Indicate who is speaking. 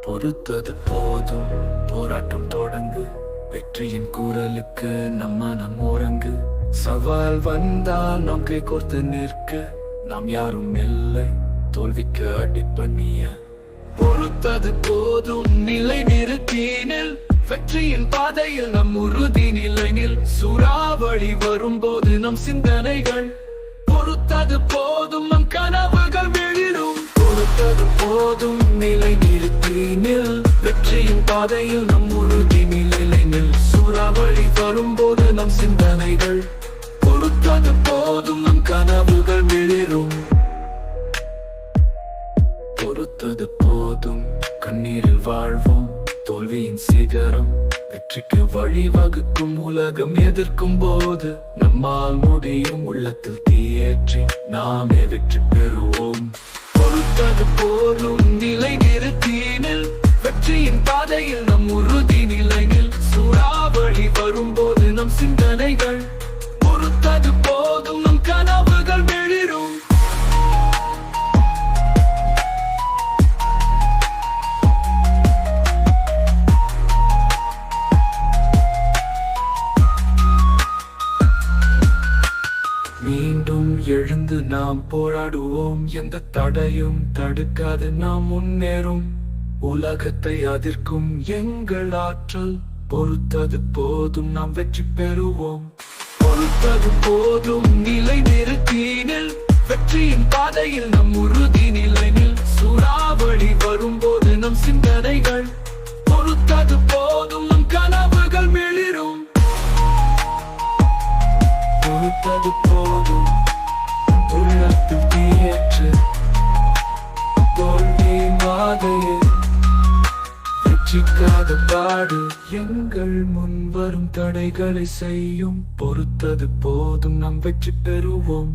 Speaker 1: பொறுத்தது போதும், போராட்டம் தொடங்கு. வெற்றியின் குரலுக்கு நம் உறங்கு. சவால் வந்தால் நாம் கை கோர்த்து நிற்க, நாம் யாரும் இல்லை தோல்விக்கு அடிப்பணிய. பொறுத்தது போதும், நிலை நிறுத்தினில். வெற்றியின் பாதையில் நம் உறுதி நிலையில். சூறாவளி வரும்போது நம் சிந்தனைகள். பொறுத்தது போதும், நம் கனவுகள் வெளியிடும். பொறுத்தது போதும், நிலை நிறுத்தினில். வெற்றியின் பாதையில் நம் உறுதி நிலையில். சூறாவளி வரும்போது நம் சிந்தனைகள். பொறுத்தது போதும், நம் கனவுகள் வெளியிடும். பொறுத்தது போதும், கண்ணீரில் வாழ்வோம். தோல்வியின் சிகரம் வெற்றிக்கு வழிவகுக்கும். உலகம் எதிர்க்கும் போது நம்மால் முடியும். உள்ளத்தில் தீயேற்றி நாமே வெற்றி பெறுவோம். பொறுத்தது போலும், நிலை நிறுத்தினில். வெற்றியின் பாதையில் நம் உறுதி நிலையில். சூறாவளி வரும்போது நம் சிந்தனைகள். பொறுத்தது போதும், நம் கனவுகள் வெளிரும். மீண்டும் எழுந்து நாம் போராடுவோம். எந்த தடையும் தடுக்காது நாம் முன்னேறும். உலகத்தை அதிர்க்கும் எங்கள் ஆற்றல். பொறுத்தது போதும், நாம் வெற்றி பெறுவோம். பொறுத்தது போதும், நிலை நிறுத்தினில். வெற்றியின் பாதையில் நம் உறுதி நிலையில். சூறாவளி வரும்போது நம் சிந்தனைகள். பொறுத்தது போதும், நம் கனவுகள் மிளிரும். பொறுத்தது போதும், உள்ளத்தில் தீயேற்று. தோல்வி மாதையே வெற்றிக்காக பாடு. எங்கள் முன் வரும் தடைகளை செய்யும். பொறுத்தது போதும், நாம் வெற்றி பெறுவோம்.